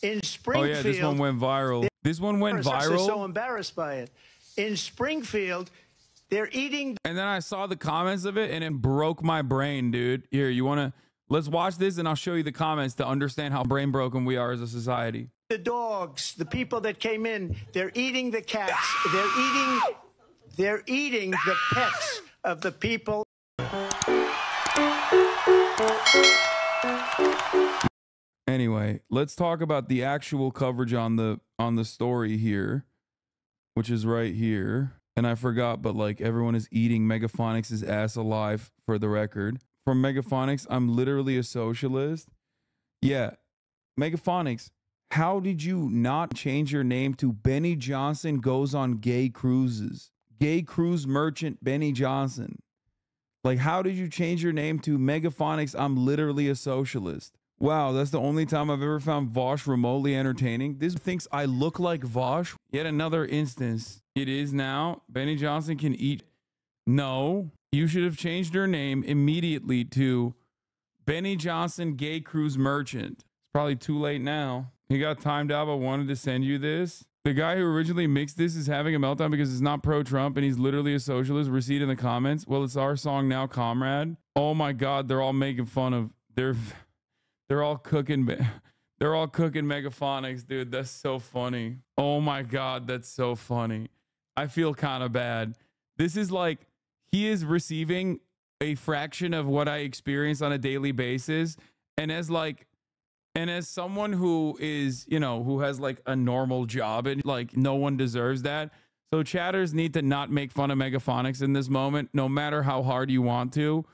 In Springfield, oh yeah, this one went viral. This one went viral. They're so embarrassed by it. In Springfield, they're eating. And then I saw the comments of it, and it broke my brain, dude. Here, you want to? Let's watch this, and I'll show you the comments to understand how brain broken we are as a society. The dogs, the people that came in, they're eating the cats. They're eating the pets of the people. Anyway, let's talk about the actual coverage on the story here, which is right here. And I forgot, but like everyone is eating Megaphonics' ass alive for the record. From Megaphonics, I'm literally a socialist. Yeah, Megaphonics, how did you not change your name to Benny Johnson Goes on Gay Cruises? Gay cruise merchant Benny Johnson. Like, how did you change your name to Megaphonics? I'm literally a socialist. Wow, that's the only time I've ever found Vosh remotely entertaining. This thinks I look like Vosh. Yet another instance. It is now. Benny Johnson can eat. No, you should have changed your name immediately to Benny Johnson Gay Cruise Merchant. It's probably too late now. He got timed out, but wanted to send you this. The guy who originally mixed this is having a meltdown because it's not pro-Trump and he's literally a socialist. Receipt in the comments. Well, it's our song now, comrade. Oh my God, they're all making fun of. They're all cooking. They're all cooking Megaphonics, dude. That's so funny. Oh my God, that's so funny. I feel kind of bad. This is like, he is receiving a fraction of what I experience on a daily basis. And as someone who is, you know, who has like a normal job and like no one deserves that. So chatters need to not make fun of Megaphonics in this moment, no matter how hard you want to,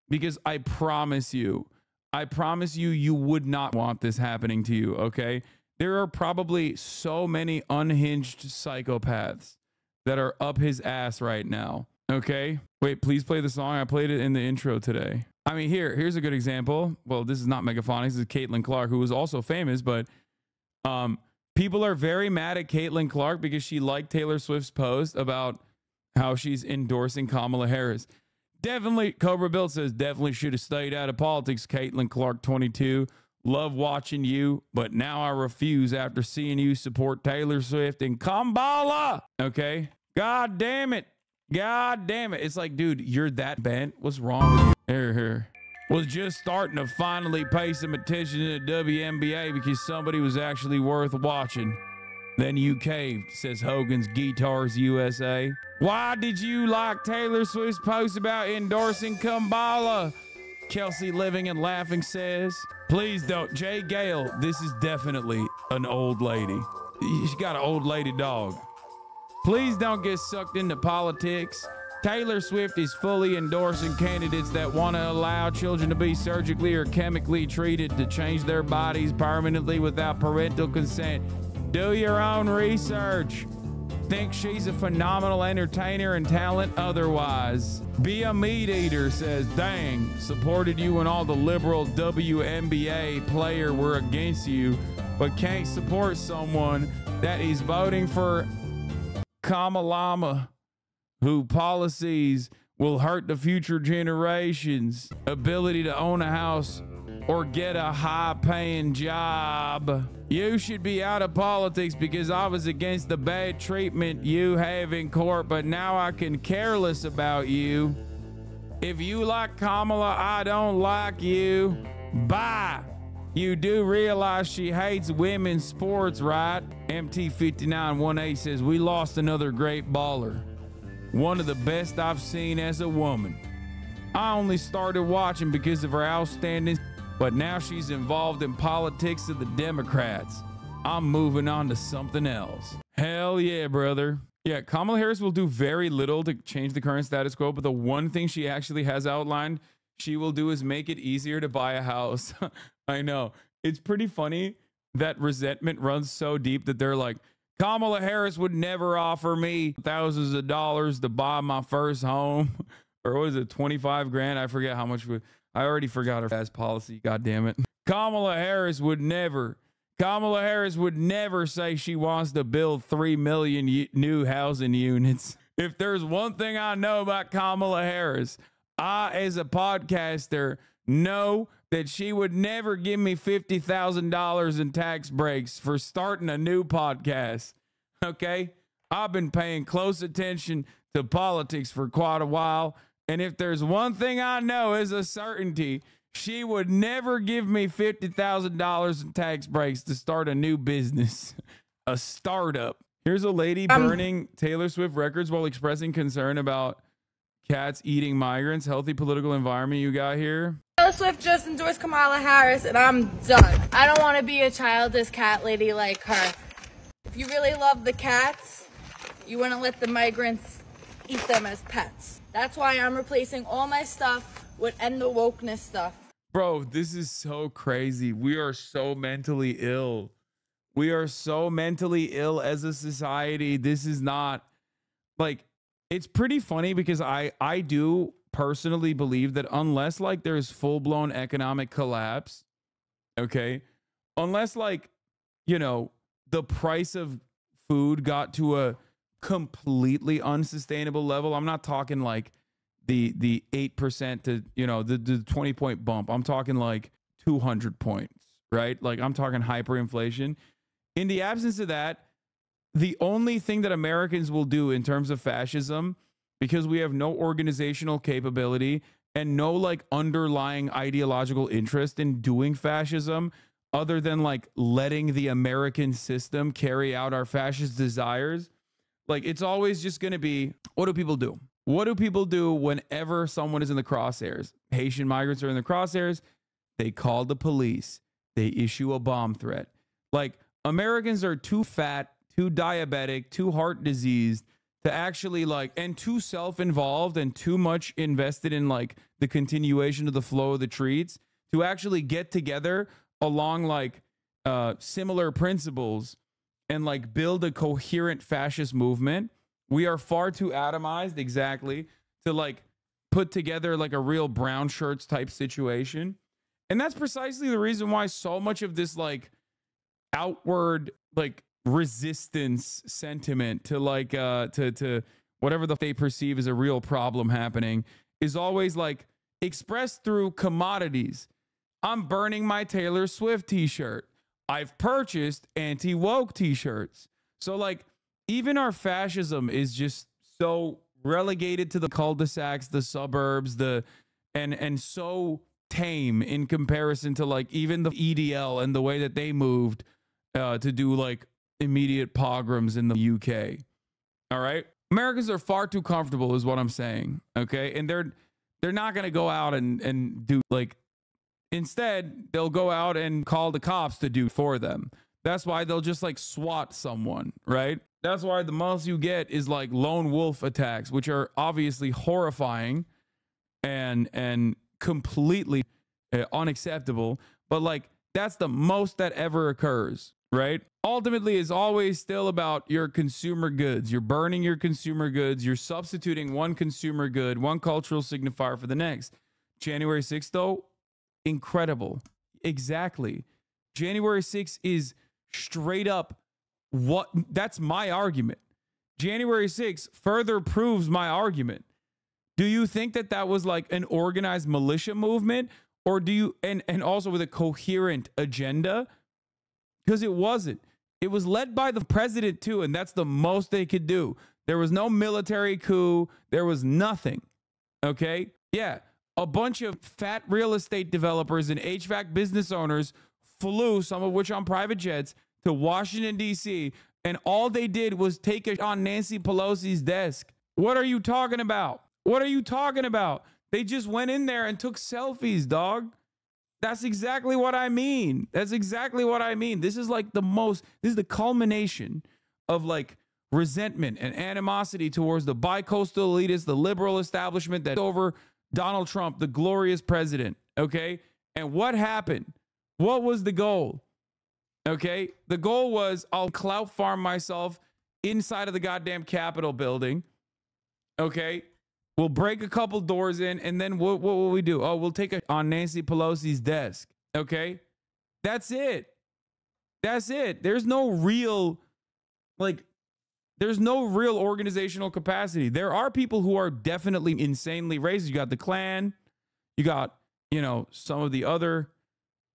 because I promise you, you would not want this happening to you, okay? There are probably so many unhinged psychopaths that are up his ass right now, okay? Wait, please play the song. I played it in the intro today. I mean, here's a good example. Well, this is not Megaphonics. This is Caitlin Clark, who is also famous, but people are very mad at Caitlin Clark because she liked Taylor Swift's post about how she's endorsing Kamala Harris. Definitely, Cobra Bill says, definitely should have stayed out of politics, Caitlin Clark 22. Love watching you, but now I refuse after seeing you support Taylor Swift and Kamala. Okay? God damn it. God damn it. It's like, dude, you're that bent. What's wrong with you? Here. Was just starting to finally pay some attention to the WNBA because somebody was actually worth watching. Then you caved, says Hogan's Guitars USA. Why did you like Taylor Swift's post about endorsing Kamala? Kelsey Living and Laughing says, please don't. Jay Gale, this is definitely an old lady. She's got an old lady dog. Please don't get sucked into politics. Taylor Swift is fully endorsing candidates that want to allow children to be surgically or chemically treated to change their bodies permanently without parental consent. Do your own research. Think she's a phenomenal entertainer and talent otherwise. Be a meat eater, says, dang, supported you when all the liberal WNBA player were against you, but can't support someone that is voting for Kamalama, who policies will hurt the future generations' ability to own a house or get a high-paying job. You should be out of politics because I was against the bad treatment you have in court, but now I can care less about you. If you like Kamala, I don't like you. Bye. You do realize she hates women's sports, right? MT5918 says, we lost another great baller. One of the best I've seen as a woman. I only started watching because of her outstanding, but now she's involved in politics of the Democrats. I'm moving on to something else. Hell yeah, brother. Yeah, Kamala Harris will do very little to change the current status quo, but the one thing she actually has outlined she will do is make it easier to buy a house. I know. It's pretty funny that resentment runs so deep that they're like, Kamala Harris would never offer me thousands of dollars to buy my first home. Or what was it, 25 grand? I forget how much. I already forgot her fast policy. God damn it. Kamala Harris would never say she wants to build 3 million new housing units. If there's one thing I know about Kamala Harris, I, as a podcaster, know that she would never give me $50,000 in tax breaks for starting a new podcast. Okay? I've been paying close attention to politics for quite a while. And if there's one thing I know is a certainty, she would never give me $50,000 in tax breaks to start a new business, a startup. Here's a lady burning Taylor Swift records while expressing concern about cats eating migrants. Healthy political environment you got here. Taylor Swift just endorsed Kamala Harris, and I'm done. I don't want to be a childless cat lady like her. If you really love the cats, you wouldn't let the migrants eat them as pets. That's why I'm replacing all my stuff with end the wokeness stuff. Bro, this is so crazy. We are so mentally ill. We are so mentally ill as a society. This is not like, it's pretty funny because I do personally believe that unless like there's full-blown economic collapse, okay, unless like, you know, the price of food got to a completely unsustainable level. I'm not talking like the 8% to, you know, the 20-point bump. I'm talking like 200 points, right? Like I'm talking hyperinflation. In the absence of that, the only thing that Americans will do in terms of fascism, because we have no organizational capability and no like underlying ideological interest in doing fascism other than like letting the American system carry out our fascist desires, like it's always just going to be, what do people do? What do people do whenever someone is in the crosshairs? Haitian migrants are in the crosshairs. They call the police. They issue a bomb threat. Like Americans are too fat, too diabetic, too heart diseased to actually like, and too self-involved and too much invested in like the continuation of the flow of the treats to actually get together along like similar principles and like build a coherent fascist movement. We are far too atomized, exactly, to like put together like a real brown shirts type situation. And that's precisely the reason why so much of this like outward like resistance sentiment to like to whatever they perceive as a real problem happening is always like expressed through commodities. I'm burning my Taylor Swift t-shirt. I've purchased anti-woke t-shirts. So like even our fascism is just so relegated to the cul-de-sacs, the suburbs, and so tame in comparison to like even the EDL and the way that they moved to do like immediate pogroms in the UK. All right. Americans are far too comfortable is what I'm saying. Okay. And they're not going to go out and do like, instead, they'll go out and call the cops to do for them. That's why they'll just like SWAT someone, right? That's why the most you get is like lone wolf attacks, which are obviously horrifying and completely unacceptable. But like that's the most that ever occurs, right? Ultimately, it's always still about your consumer goods. You're burning your consumer goods. You're substituting one consumer good, one cultural signifier for the next. January 6th, though, incredible. Exactly. January 6th is straight up what that's my argument. January 6th further proves my argument. Do you think that that was like an organized militia movement, or do you and also with a coherent agenda? Because it wasn't. It was led by the president too, and that's the most they could do. There was no military coup. There was nothing. Okay? Yeah. A bunch of fat real estate developers and HVAC business owners flew, some of which on private jets, to Washington, D.C., and all they did was take it on Nancy Pelosi's desk. What are you talking about? What are you talking about? They just went in there and took selfies, dog. That's exactly what I mean. That's exactly what I mean. This is like this is the culmination of like resentment and animosity towards the bi-coastal elitists, the liberal establishment that over Donald Trump, the glorious president. Okay. And what happened? What was the goal? Okay. The goal was I'll clout farm myself inside of the goddamn Capitol building. Okay. We'll break a couple doors in, and then what will we do? Oh, we'll take it on Nancy Pelosi's desk. Okay. That's it. That's it. There's no real organizational capacity. There are people who are definitely insanely racist. You got the Klan, you got you know, some of the other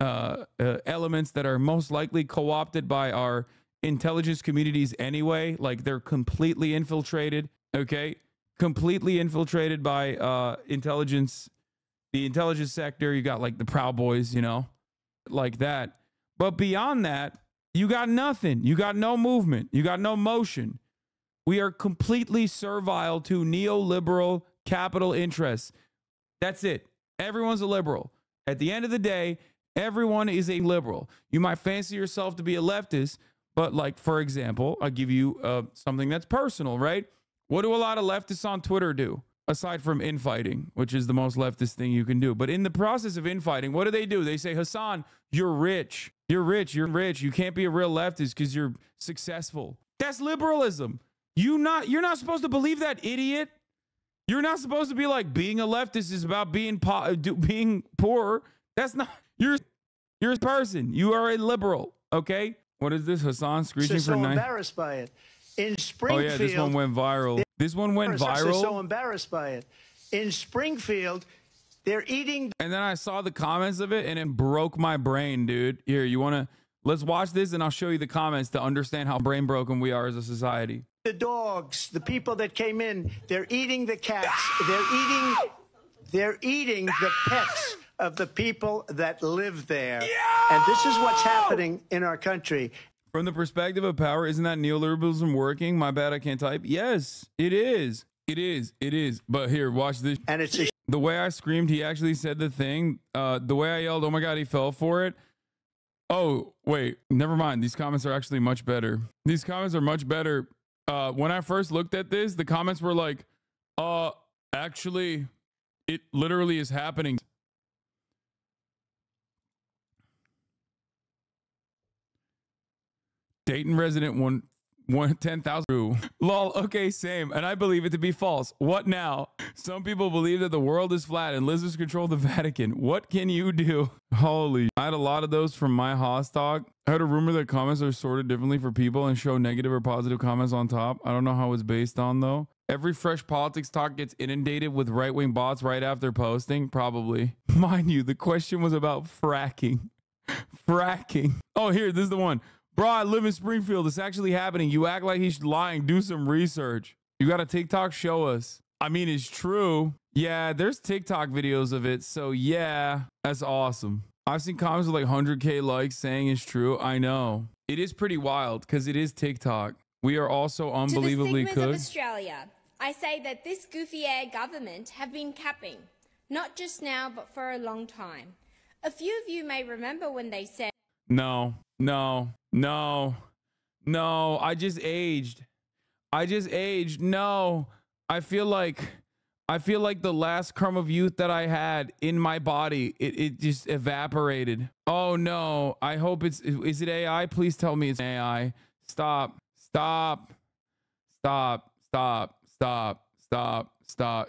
elements that are most likely co-opted by our intelligence communities anyway. Like they're completely infiltrated. Okay. Completely infiltrated by intelligence, the intelligence sector. You got like the Proud Boys, you know, like that. But beyond that, you got nothing. You got no movement. You got no motion. We are completely servile to neoliberal capital interests. That's it. Everyone's a liberal. At the end of the day, everyone is a liberal. You might fancy yourself to be a leftist, but like, for example, I'll give you something that's personal, right? What do a lot of leftists on Twitter do? Aside from infighting, which is the most leftist thing you can do. But in the process of infighting, what do? They say, Hasan, you're rich. You're rich. You're rich. You can't be a real leftist because you're successful. That's liberalism. You're not supposed to believe that, idiot. You're not supposed to be like, being a leftist is about being poor. That's not, you're a person. You are a liberal. Okay. What is this? Hasan screeching for so embarrassed by it. In Springfield. Oh yeah, this one went viral. This one went viral. So embarrassed by it. In Springfield, they're eating. And then I saw the comments of it and it broke my brain, dude. Here, let's watch this and I'll show you the comments to understand how brain broken we are as a society. The dogs, the people that came in, they're eating the cats. They're eating the pets of the people that live there. And this is what's happening in our country. From the perspective of power, isn't that neoliberalism working? My bad, I can't type. Yes, it is. It is. It is. But here, watch this. And it's the way I screamed, he actually said the thing. The way I yelled, oh my God, he fell for it. Oh, wait, never mind. These comments are actually much better. These comments are much better. When I first looked at this, the comments were like, actually, it literally is happening. Dayton resident won 10,000. Lol. Okay, same. And I believe it to be false. What now? Some people believe that the world is flat and lizards control the Vatican. What can you do? Holy. I had a lot of those from my Haas talk. I heard a rumor that comments are sorted differently for people and show negative or positive comments on top. I don't know how it's based on though. Every fresh politics talk gets inundated with right-wing bots right after posting. Probably. Mind you, the question was about fracking. Fracking. Oh, here, this is the one. Bro, I live in Springfield. It's actually happening. You act like he's lying. Do some research. You got a TikTok? Show us. I mean, it's true. Yeah, there's TikTok videos of it. So yeah, that's awesome. I've seen comments with like 100K likes saying it's true. I know. It is pretty wild because it is TikTok. We are also unbelievably cooked. To the Sigmas of Australia, I say that this goofy-air government have been capping. Not just now, but for a long time. A few of you may remember when they said, No, I just aged. No, I feel like the last crumb of youth that I had in my body, it just evaporated. Oh no, I hope is it AI? Please tell me it's AI. Stop.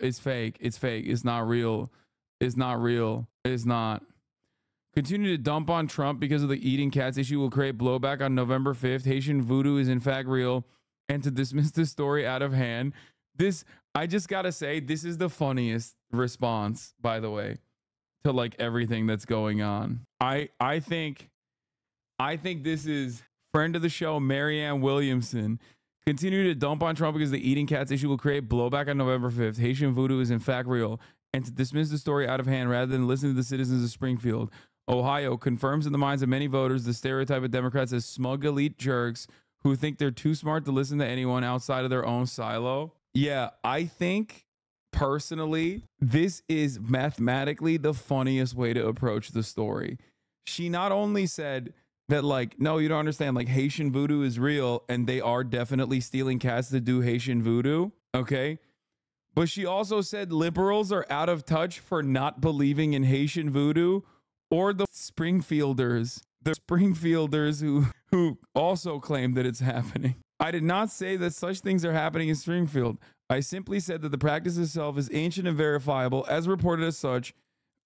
It's fake. It's not real. It's not. Continue to dump on Trump because of the eating cats issue will create blowback on November 5th. Haitian voodoo is in fact real. And to dismiss the story out of hand. I just gotta say, this is the funniest response, by the way, to like everything that's going on. I think this is friend of the show, Marianne Williamson. Continue to dump on Trump because the eating cats issue will create blowback on November 5th. Haitian voodoo is in fact real. And to dismiss the story out of hand rather than listen to the citizens of Springfield. Ohio confirms in the minds of many voters the stereotype of Democrats as smug elite jerks who think they're too smart to listen to anyone outside of their own silo. Yeah, I think personally, this is mathematically the funniest way to approach the story. She not only said that, like, no, you don't understand, like, Haitian voodoo is real and they are definitely stealing cats to do Haitian voodoo, okay? But she also said liberals are out of touch for not believing in Haitian voodoo, or the Springfielders who also claim that it's happening. I did not say that such things are happening in Springfield. I simply said that the practice itself is ancient and verifiable, as reported as such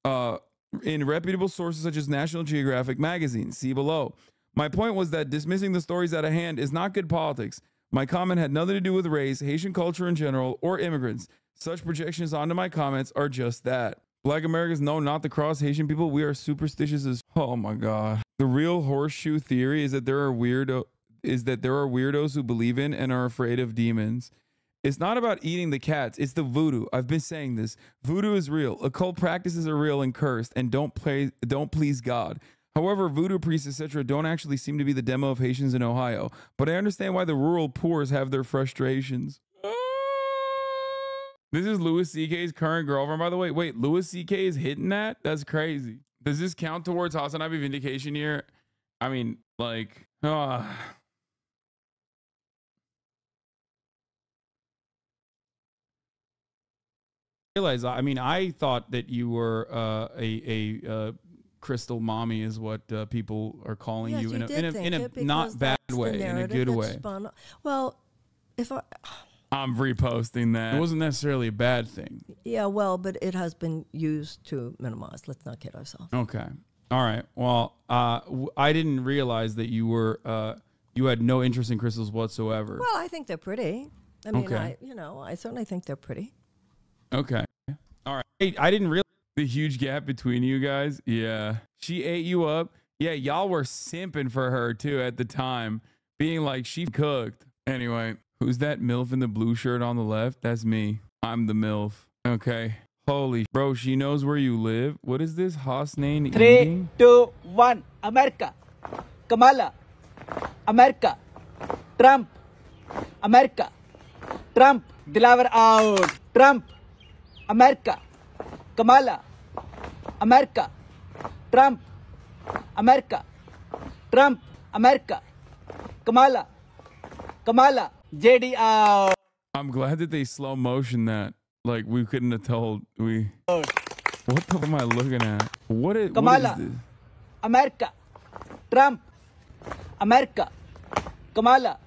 in reputable sources such as National Geographic magazine. See below. My point was that dismissing the stories out of hand is not good politics. My comment had nothing to do with race, Haitian culture in general, or immigrants. Such projections onto my comments are just that. Black Americans, no, not the cross Haitian people. We are superstitious as, oh my God. The real horseshoe theory is that there are weirdos who believe in and are afraid of demons. It's not about eating the cats. It's the voodoo. I've been saying this. Voodoo is real. Occult practices are real and cursed and don't please God. However, voodoo priests, etc., don't actually seem to be the demo of Haitians in Ohio. But I understand why the rural poors have their frustrations. This is Louis C.K.'s current girlfriend, by the way. Wait, Louis C.K. is hitting that? That's crazy. Does this count towards HasanAbi vindication year? I mean, like, I mean, I thought that you were a crystal mommy is what people are calling yes, you in a it not bad way, in a good way. Well, if I'm reposting that. It wasn't necessarily a bad thing. Yeah, well, but it has been used to minimize. Let's not kid ourselves. Okay. All right. Well, I didn't realize that you were you had no interest in crystals whatsoever. Well, I think they're pretty. I mean, okay. I certainly think they're pretty. Okay. All right. I didn't realize the huge gap between you guys. Yeah. She ate you up. Yeah, y'all were simping for her too at the time, being like she cooked. Anyway, who's that MILF in the blue shirt on the left? That's me. I'm the MILF. Okay. Holy bro, she knows where you live. What is this Hasan 3, eating? 2, 1. America. Kamala. America. Trump. America. Trump. Dilaver out. Trump. America. Kamala. America. Trump. America. Trump. America. Kamala. Kamala. JD out. I'm glad that they slow motion that. Like we couldn't have told. What the fuck am I looking at? What is this? America. Trump. America. Kamala.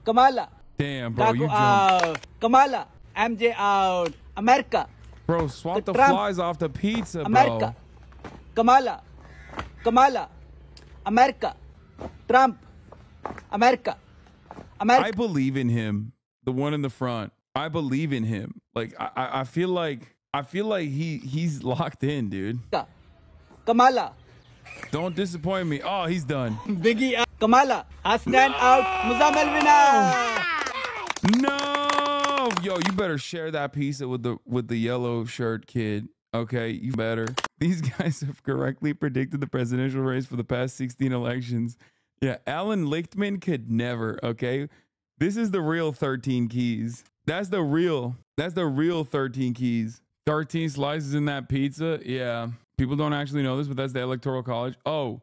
Kamala. Damn, bro, you jumped. Out. Kamala. MJ out. America. Bro, swap the Trump. flies off the pizza, bro. America. Kamala. Kamala. America. Trump. America. America. I believe in him. The one in the front. I believe in him. Like I feel like he's locked in, dude. Kamala. Don't disappoint me. Oh, he's done. Biggie out. Kamala. Hasan out. Muzammil winner. No. Yo, you better share that pizza with the yellow shirt kid. Okay, you better. These guys have correctly predicted the presidential race for the past 16 elections. Yeah, Alan Lichtman could never, okay? This is the real 13 keys. That's the real 13 keys. 13 slices in that pizza. Yeah. People don't actually know this, but that's the Electoral College. Oh,